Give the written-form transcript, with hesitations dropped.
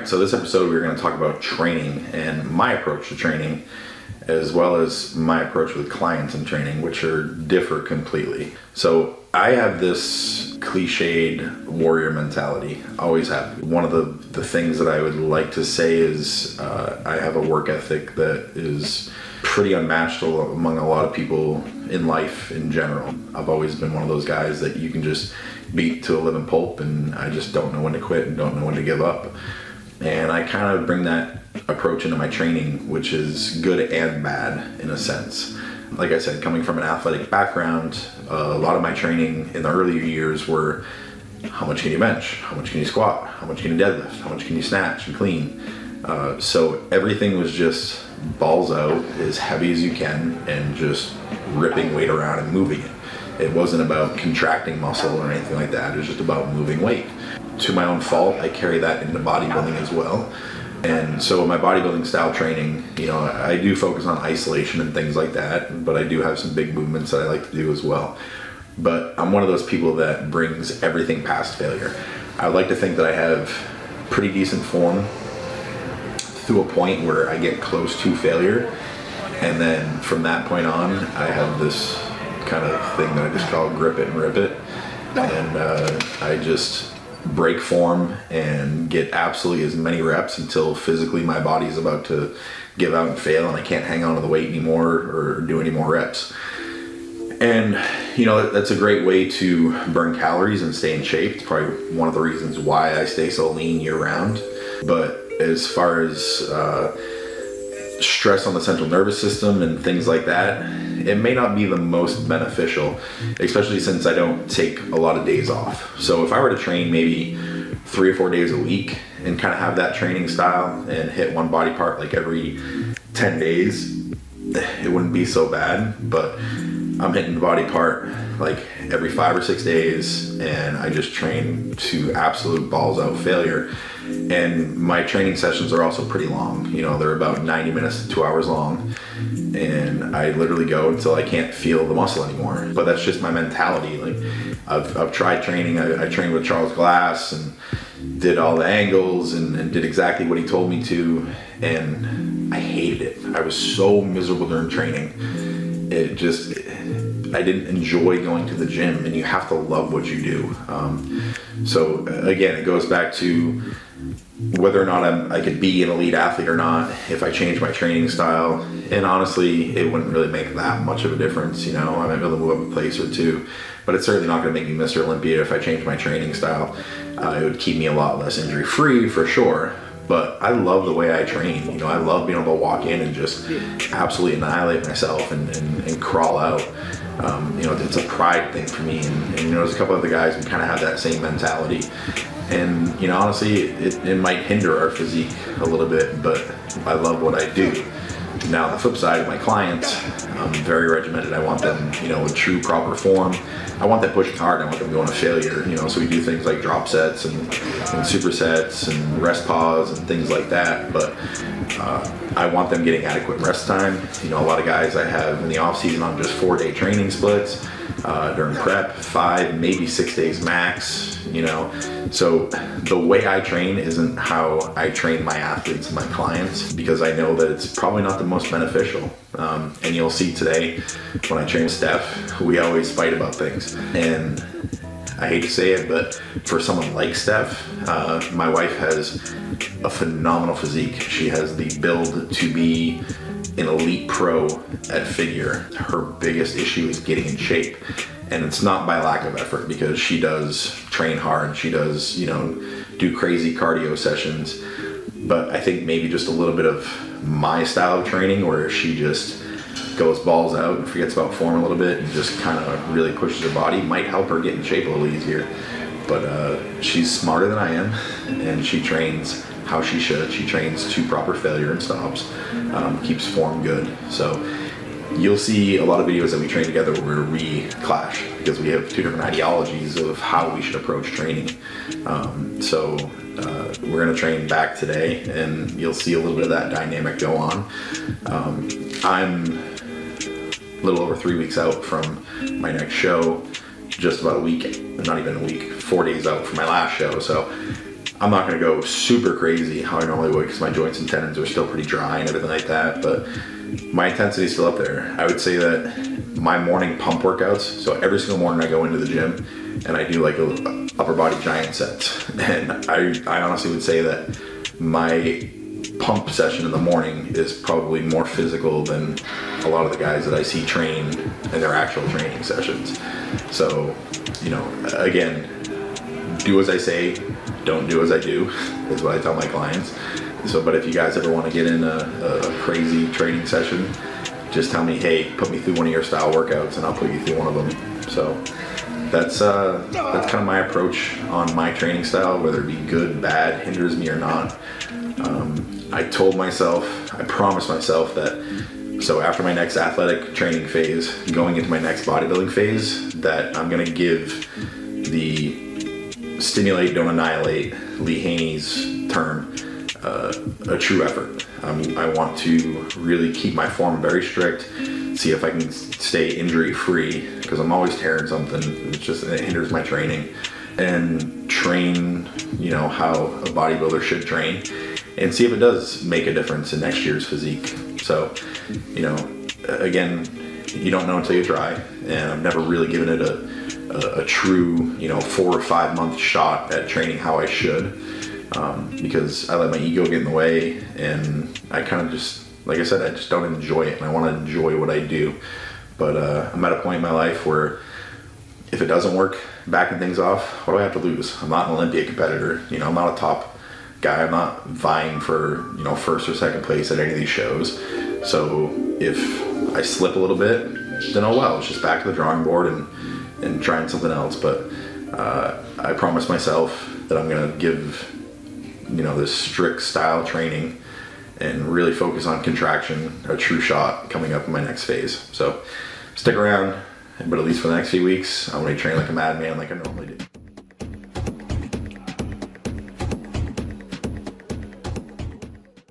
right, so this episode we're going to talk about training and my approach to training, as well as my approach with clients and training, which differ completely. So I have this cliched warrior mentality, always have. One of the things that I would like to say is I have a work ethic that is pretty unmatched among a lot of people in life in general. I've always been one of those guys that you can just beat to a living pulp, and I just don't know when to quit and don't know when to give up. And I kind of bring that approach into my training, which is good and bad in a sense. Like I said, coming from an athletic background, a lot of my training in the earlier years were how much can you bench, how much can you squat, how much can you deadlift, how much can you snatch and clean. So everything was just balls out, as heavy as you can, and just ripping weight around and moving it. It wasn't about contracting muscle or anything like that. It was just about moving weight. To my own fault, I carry that into bodybuilding as well. And so in my bodybuilding style training, I do focus on isolation and things like that, but I do have some big movements that I like to do as well. But I'm one of those people that brings everything past failure. I would like to think that I have pretty decent form to a point where I get close to failure, and then from that point on I have this kind of thing that I just call grip it and rip it, and I just break form and get absolutely as many reps until physically my body's about to give out and fail and I can't hang on to the weight anymore or do any more reps. And that's a great way to burn calories and stay in shape. It's probably one of the reasons why I stay so lean year round. But as far as stress on the central nervous system and things like that, it may not be the most beneficial, especially since I don't take a lot of days off. So if I were to train maybe 3 or 4 days a week and kind of have that training style and hit one body part like every 10 days, it wouldn't be so bad. But I'm hitting the body part like every 5 or 6 days, and I just train to absolute balls out failure. And my training sessions are also pretty long. They're about 90 minutes to 2 hours long, and I literally go until I can't feel the muscle anymore. But that's just my mentality. Like I've tried training. I trained with Charles Glass and did all the angles and did exactly what he told me to, and I hated it. I was so miserable during training. I didn't enjoy going to the gym, and you have to love what you do. So again, it goes back to whether or not I could be an elite athlete or not if I change my training style. And honestly, it wouldn't really make that much of a difference. I might be able to move up a place or two, but it's certainly not going to make me Mr. Olympia if I change my training style. It would keep me a lot less injury free for sure. But I love the way I train. I love being able to walk in and just absolutely annihilate myself and crawl out. It's a pride thing for me. And there's a couple other guys who kind of have that same mentality. And honestly, it might hinder our physique a little bit, but I love what I do. Now, the flip side of my clients, I'm very regimented. I want them, in true proper form. I want them pushing hard. I want them going to failure. So we do things like drop sets and supersets and rest pause and things like that. But I want them getting adequate rest time. A lot of guys I have in the off season on just 4-day training splits. During prep, 5, maybe 6 days max. So the way I train isn't how I train my athletes and my clients, because I know that it's probably not the most beneficial. And you'll see today when I train with Steph, we always fight about things. And I hate to say it, but for someone like Steph, my wife has a phenomenal physique. She has the build to be an elite pro at figure. Her biggest issue is getting in shape, and it's not by lack of effort, because she does train hard. She does, do crazy cardio sessions, but I think maybe just a little bit of my style of training, where she just goes balls out and forgets about form a little bit and just kind of really pushes her body, might help her get in shape a little easier. But she's smarter than I am, and she trains how she should. She trains to proper failure and stops, keeps form good. So you'll see a lot of videos that we train together where we clash, because we have 2 different ideologies of how we should approach training. So we're going to train back today, and you'll see a little bit of that dynamic go on. I'm a little over 3 weeks out from my next show, just about a week, not even a week, 4 days out from my last show. So I'm not going to go super crazy how I normally would because my joints and tendons are still pretty dry and everything like that, but my intensity is still up there. I would say that my morning pump workouts, so every single morning I go into the gym and I do like a upper body giant sets, and I honestly would say that my pump session in the morning is probably more physical than a lot of the guys that I see train in their actual training sessions. So, you know, again, do as I say, don't do as I do, is what I tell my clients. So, but if you guys ever want to get in a crazy training session, just tell me, hey, put me through one of your style workouts and I'll put you through one of them. So that's kind of my approach on my training style, whether it be good, bad, hinders me or not. I promised myself that, so after my next athletic training phase, going into my next bodybuilding phase, that I'm going to give the stimulate, don't annihilate, Lee Haney's term, a true effort. I want to really keep my form very strict, see if I can stay injury free, because I'm always tearing something. It hinders my training, and train, you know, how a bodybuilder should train, and see if it does make a difference in next year's physique. So, you know, again, you don't know until you try, and I've never really given it a true, you know, 4 or 5 month shot at training how I should, because I let my ego get in the way, and I kind of just, like I said, I just don't enjoy it, and I want to enjoy what I do. But I'm at a point in my life where if it doesn't work, backing things off, what do I have to lose? I'm not an Olympia competitor, you know, I'm not a top guy, I'm not vying for, you know, first or second place at any of these shows. So if I slip a little bit, then oh well, it's just back to the drawing board and trying something else. But I promised myself that I'm gonna give, you know, this strict style training and really focus on contraction, a true shot coming up in my next phase. So stick around, but at least for the next few weeks, I'm gonna train like a madman like I normally do.